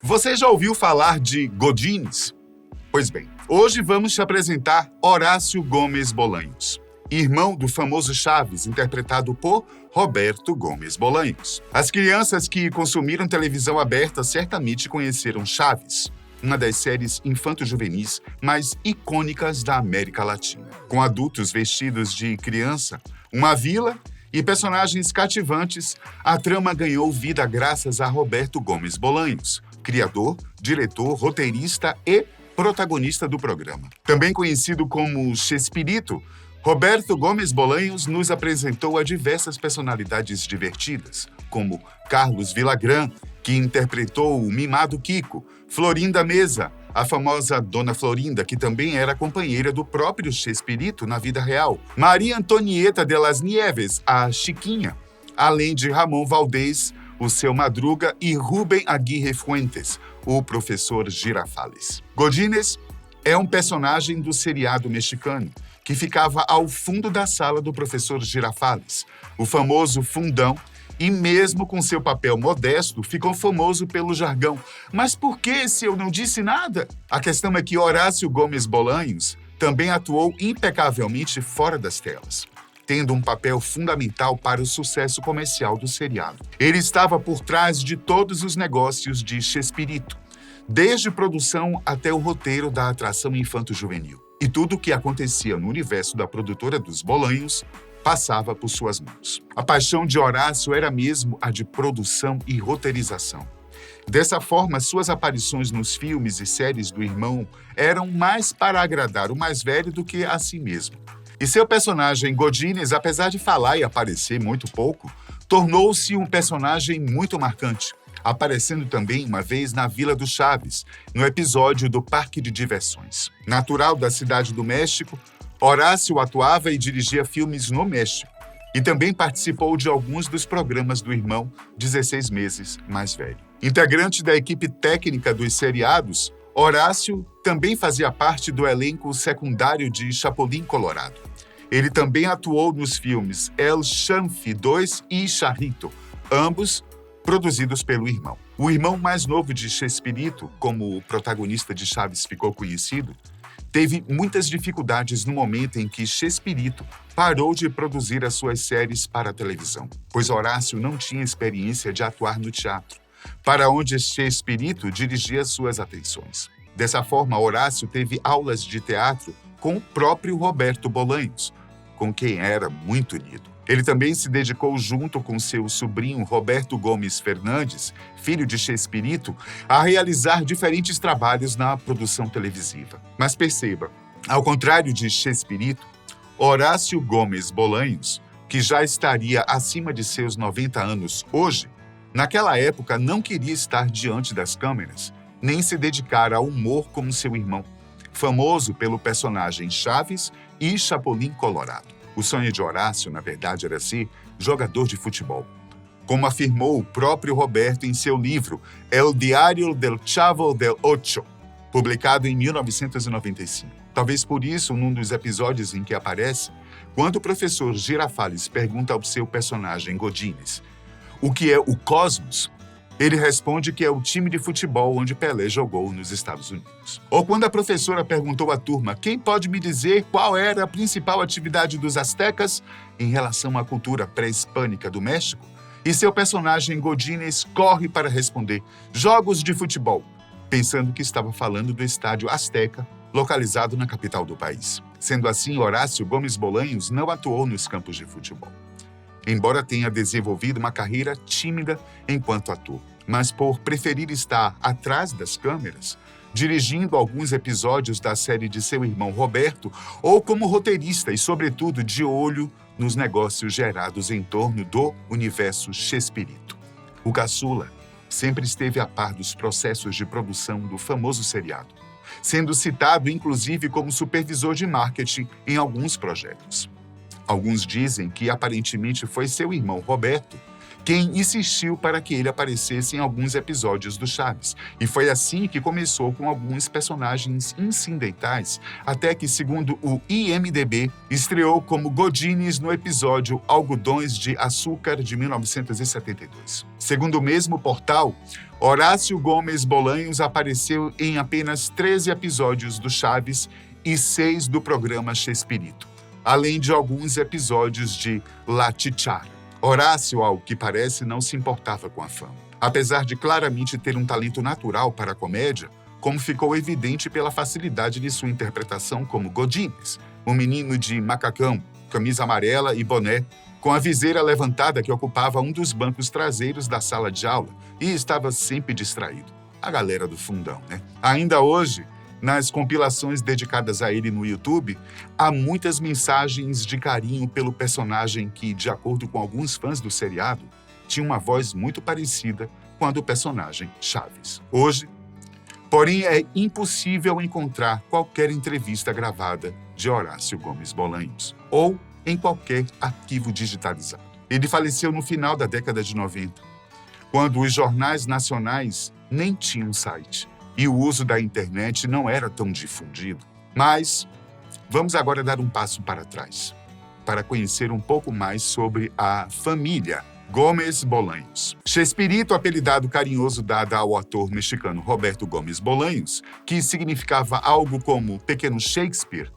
Você já ouviu falar de Godines? Pois bem, hoje vamos te apresentar Horácio Gomes Bolanhos, irmão do famoso Chaves, interpretado por Roberto Gomes Bolanhos. As crianças que consumiram televisão aberta certamente conheceram Chaves, uma das séries infanto-juvenis mais icônicas da América Latina. Com adultos vestidos de criança, uma vila e personagens cativantes, a trama ganhou vida graças a Roberto Gomes Bolanhos, criador, diretor, roteirista e protagonista do programa. Também conhecido como Chespirito, Roberto Gomes Bolanhos nos apresentou a diversas personalidades divertidas, como Carlos Villagrán, que interpretou o mimado Kiko, Florinda Meza, a famosa Dona Florinda, que também era companheira do próprio Chespirito na vida real, Maria Antonieta de las Nieves, a Chiquinha, além de Ramon Valdez, o seu Madruga, e Rubem Aguirre Fuentes, o professor Girafales. Godínez é um personagem do seriado mexicano que ficava ao fundo da sala do professor Girafales, o famoso fundão, e mesmo com seu papel modesto, ficou famoso pelo jargão. Mas por que se eu não disse nada? A questão é que Horácio Gomes Bolanhos também atuou impecavelmente fora das telas, tendo um papel fundamental para o sucesso comercial do seriado. Ele estava por trás de todos os negócios de Chespirito, desde produção até o roteiro da atração infanto-juvenil. E tudo o que acontecia no universo da produtora dos Bolanhos passava por suas mãos. A paixão de Horácio era mesmo a de produção e roteirização. Dessa forma, suas aparições nos filmes e séries do irmão eram mais para agradar o mais velho do que a si mesmo. E seu personagem Godínez, apesar de falar e aparecer muito pouco, tornou-se um personagem muito marcante, aparecendo também uma vez na Vila do Chaves, no episódio do Parque de Diversões. Natural da cidade do México, Horácio atuava e dirigia filmes no México e também participou de alguns dos programas do irmão 16 meses mais velho. Integrante da equipe técnica dos seriados, Horácio também fazia parte do elenco secundário de Chapulín Colorado. Ele também atuou nos filmes El Chanfe 2 e Charrito, ambos produzidos pelo irmão. O irmão mais novo de Chespirito, como o protagonista de Chaves ficou conhecido, teve muitas dificuldades no momento em que Chespirito parou de produzir as suas séries para a televisão, pois Horácio não tinha experiência de atuar no teatro, para onde Chespirito dirigia suas atenções. Dessa forma, Horácio teve aulas de teatro com o próprio Roberto Bolanhos, com quem era muito unido. Ele também se dedicou, junto com seu sobrinho Roberto Gomes Fernandes, filho de Chespirito, a realizar diferentes trabalhos na produção televisiva. Mas perceba, ao contrário de Chespirito, Horácio Gomes Bolanhos, que já estaria acima de seus 90 anos hoje, naquela época não queria estar diante das câmeras, nem se dedicar ao humor como seu irmão, famoso pelo personagem Chaves e Chapulín Colorado. O sonho de Horácio, na verdade, era ser jogador de futebol. Como afirmou o próprio Roberto em seu livro El Diario del Chavo del Ocho, publicado em 1995. Talvez por isso, num dos episódios em que aparece, quando o professor Girafales pergunta ao seu personagem Godínez o que é o Cosmos, ele responde que é o time de futebol onde Pelé jogou nos Estados Unidos. Ou quando a professora perguntou à turma quem pode me dizer qual era a principal atividade dos astecas em relação à cultura pré-hispânica do México, e seu personagem Godínez corre para responder jogos de futebol, pensando que estava falando do estádio Azteca, localizado na capital do país. Sendo assim, Horácio Gomes Bolanhos não atuou nos campos de futebol, embora tenha desenvolvido uma carreira tímida enquanto ator. Mas por preferir estar atrás das câmeras, dirigindo alguns episódios da série de seu irmão Roberto, ou como roteirista e, sobretudo, de olho nos negócios gerados em torno do universo Chespirito. O caçula sempre esteve a par dos processos de produção do famoso seriado, sendo citado inclusive como supervisor de marketing em alguns projetos. Alguns dizem que aparentemente foi seu irmão Roberto quem insistiu para que ele aparecesse em alguns episódios do Chaves. E foi assim que começou com alguns personagens incidentais, até que, segundo o IMDb, estreou como Godines no episódio Algodões de Açúcar, de 1972. Segundo o mesmo portal, Horácio Gomes Bolanhos apareceu em apenas 13 episódios do Chaves e 6 do programa Chespirito, além de alguns episódios de La Chichara. Horácio, ao que parece, não se importava com a fama. Apesar de claramente ter um talento natural para a comédia, como ficou evidente pela facilidade de sua interpretação como Godines, um menino de macacão, camisa amarela e boné, com a viseira levantada que ocupava um dos bancos traseiros da sala de aula e estava sempre distraído. A galera do fundão, né? Ainda hoje, nas compilações dedicadas a ele no YouTube, há muitas mensagens de carinho pelo personagem que, de acordo com alguns fãs do seriado, tinha uma voz muito parecida com a do personagem Chaves. Hoje, porém, é impossível encontrar qualquer entrevista gravada de Horácio Gomes Bolanhos, ou em qualquer arquivo digitalizado. Ele faleceu no final da década de 90, quando os jornais nacionais nem tinham site e o uso da internet não era tão difundido. Mas vamos agora dar um passo para trás, para conhecer um pouco mais sobre a família Gomes Bolanhos. Chespirito, apelidado carinhoso dado ao ator mexicano Roberto Gomes Bolanhos, que significava algo como Pequeno Shakespeare,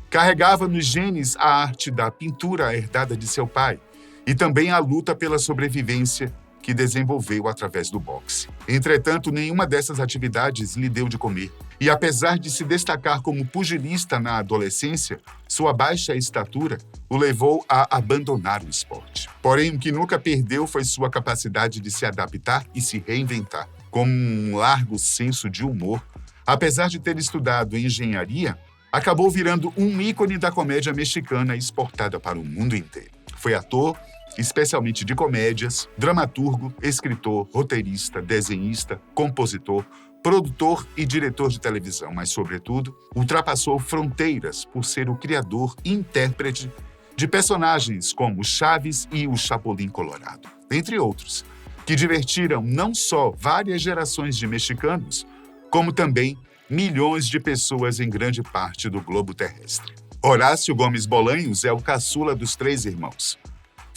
carregava nos genes a arte da pintura herdada de seu pai e também a luta pela sobrevivência que desenvolveu através do boxe. Entretanto, nenhuma dessas atividades lhe deu de comer. E apesar de se destacar como pugilista na adolescência, sua baixa estatura o levou a abandonar o esporte. Porém, o que nunca perdeu foi sua capacidade de se adaptar e se reinventar. Com um largo senso de humor, apesar de ter estudado engenharia, acabou virando um ícone da comédia mexicana exportada para o mundo inteiro. Foi ator, especialmente de comédias, dramaturgo, escritor, roteirista, desenhista, compositor, produtor e diretor de televisão, mas, sobretudo, ultrapassou fronteiras por ser o criador e intérprete de personagens como Chaves e o Chapulín Colorado, entre outros, que divertiram não só várias gerações de mexicanos, como também milhões de pessoas em grande parte do globo terrestre. Horácio Gomes Bolanhos é o caçula dos 3 irmãos.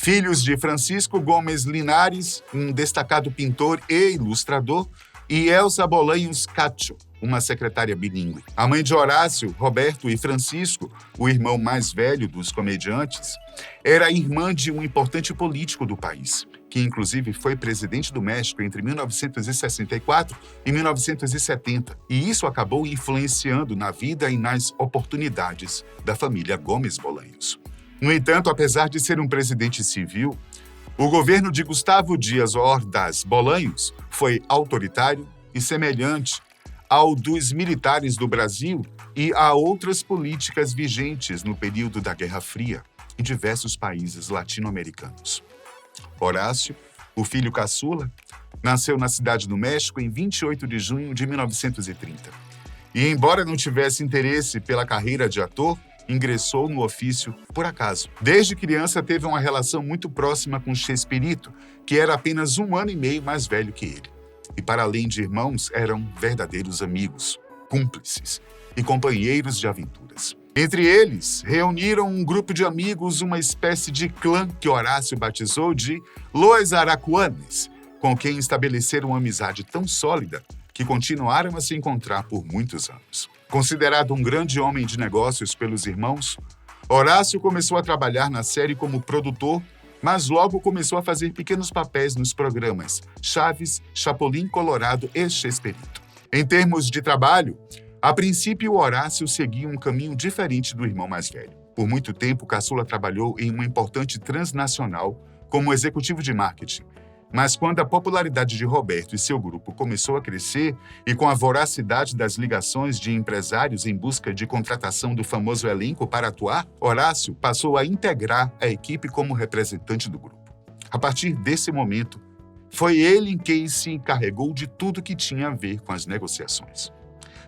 Filhos de Francisco Gomes Linares, um destacado pintor e ilustrador, e Elsa Bolanhos Cacho, uma secretária bilíngue. A mãe de Horácio, Roberto e Francisco, o irmão mais velho dos comediantes, era irmã de um importante político do país, que inclusive foi presidente do México entre 1964 e 1970, e isso acabou influenciando na vida e nas oportunidades da família Gomes Bolanhos. No entanto, apesar de ser um presidente civil, o governo de Gustavo Dias Ordaz Bolanhos foi autoritário e semelhante ao dos militares do Brasil e a outras políticas vigentes no período da Guerra Fria em diversos países latino-americanos. Horácio, o filho caçula, nasceu na cidade do México em 28 de junho de 1930. E, embora não tivesse interesse pela carreira de ator, ingressou no ofício por acaso. Desde criança teve uma relação muito próxima com Chespirito, que era apenas 1 ano e meio mais velho que ele. E para além de irmãos, eram verdadeiros amigos, cúmplices e companheiros de aventuras. Entre eles, reuniram um grupo de amigos, uma espécie de clã que Horácio batizou de Los Aracuanes, com quem estabeleceram uma amizade tão sólida que continuaram a se encontrar por muitos anos. Considerado um grande homem de negócios pelos irmãos, Horácio começou a trabalhar na série como produtor, mas logo começou a fazer pequenos papéis nos programas Chaves, Chapulín Colorado e Chespirito. Em termos de trabalho, a princípio Horácio seguia um caminho diferente do irmão mais velho. Por muito tempo, Caçula trabalhou em uma importante transnacional como executivo de marketing. Mas quando a popularidade de Roberto e seu grupo começou a crescer e com a voracidade das ligações de empresários em busca de contratação do famoso elenco para atuar, Horácio passou a integrar a equipe como representante do grupo. A partir desse momento, foi ele quem se encarregou de tudo que tinha a ver com as negociações.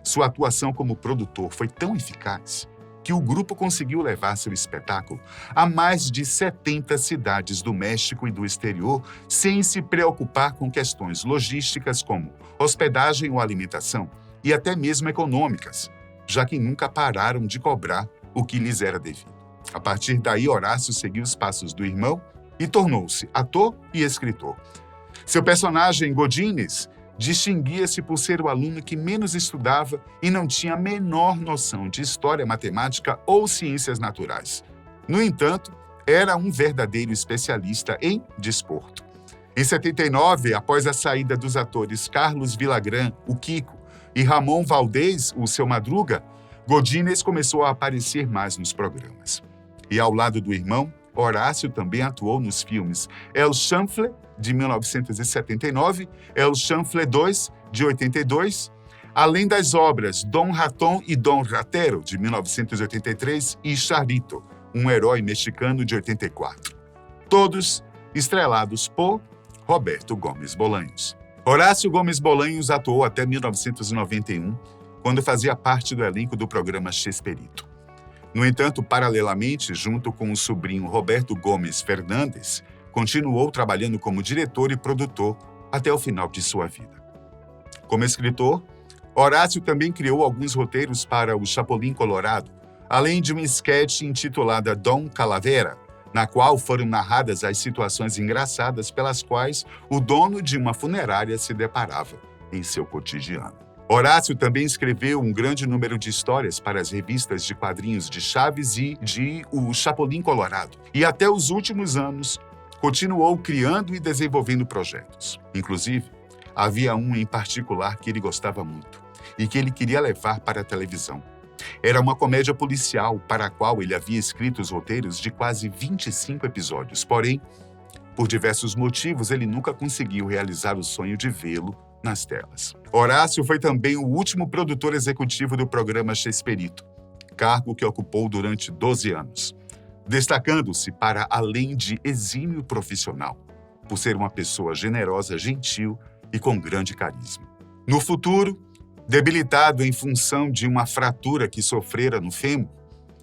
Sua atuação como produtor foi tão eficaz que o grupo conseguiu levar seu espetáculo a mais de 70 cidades do México e do exterior, sem se preocupar com questões logísticas como hospedagem ou alimentação, e até mesmo econômicas, já que nunca pararam de cobrar o que lhes era devido. A partir daí, Horácio seguiu os passos do irmão e tornou-se ator e escritor. Seu personagem, Godínez, distinguia-se por ser o aluno que menos estudava e não tinha a menor noção de história, matemática ou ciências naturais. No entanto, era um verdadeiro especialista em desporto. Em 79, após a saída dos atores Carlos Villagrán, o Kiko, e Ramon Valdez, o Seu Madruga, Godínez começou a aparecer mais nos programas. E ao lado do irmão, Horácio também atuou nos filmes El Chanfle, de 1979, El Chanfle 2, de 82, além das obras Don Ratón e Don Ratero, de 1983, e Charrito, um herói mexicano, de 84. Todos estrelados por Roberto Gomes Bolanhos. Horácio Gomes Bolanhos atuou até 1991, quando fazia parte do elenco do programa Chespirito. No entanto, paralelamente, junto com o sobrinho Roberto Gomes Fernandes, continuou trabalhando como diretor e produtor até o final de sua vida. Como escritor, Horácio também criou alguns roteiros para o Chapulín Colorado, além de um esquete intitulada Don Calavera, na qual foram narradas as situações engraçadas pelas quais o dono de uma funerária se deparava em seu cotidiano. Horácio também escreveu um grande número de histórias para as revistas de quadrinhos de Chaves e de O Chapulín Colorado. E até os últimos anos, continuou criando e desenvolvendo projetos. Inclusive, havia um em particular que ele gostava muito e que ele queria levar para a televisão. Era uma comédia policial para a qual ele havia escrito os roteiros de quase 25 episódios. Porém, por diversos motivos, ele nunca conseguiu realizar o sonho de vê-lo nas telas. Horácio foi também o último produtor executivo do programa Chespirito, cargo que ocupou durante 12 anos, destacando-se para além de exímio profissional, por ser uma pessoa generosa, gentil e com grande carisma. No futuro, debilitado em função de uma fratura que sofrera no fêmur,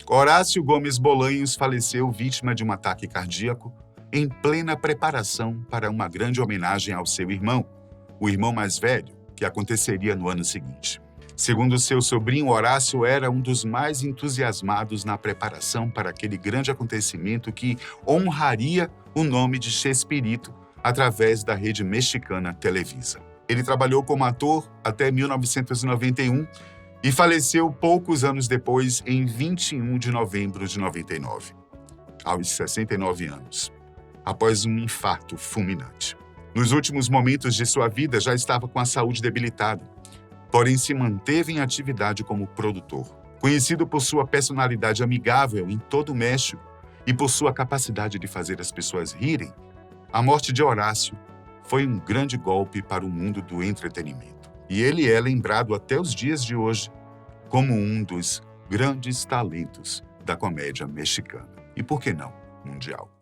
Horácio Gomes Bolanhos faleceu vítima de um ataque cardíaco em plena preparação para uma grande homenagem ao seu irmão, o irmão mais velho, que aconteceria no ano seguinte. Segundo seu sobrinho, Horácio era um dos mais entusiasmados na preparação para aquele grande acontecimento que honraria o nome de Chespirito através da rede mexicana Televisa. Ele trabalhou como ator até 1991 e faleceu poucos anos depois, em 21 de novembro de 99, aos 69 anos, após um infarto fulminante. Nos últimos momentos de sua vida, já estava com a saúde debilitada, porém se manteve em atividade como produtor. Conhecido por sua personalidade amigável em todo o México e por sua capacidade de fazer as pessoas rirem, a morte de Horácio foi um grande golpe para o mundo do entretenimento. E ele é lembrado até os dias de hoje como um dos grandes talentos da comédia mexicana. E por que não, mundial?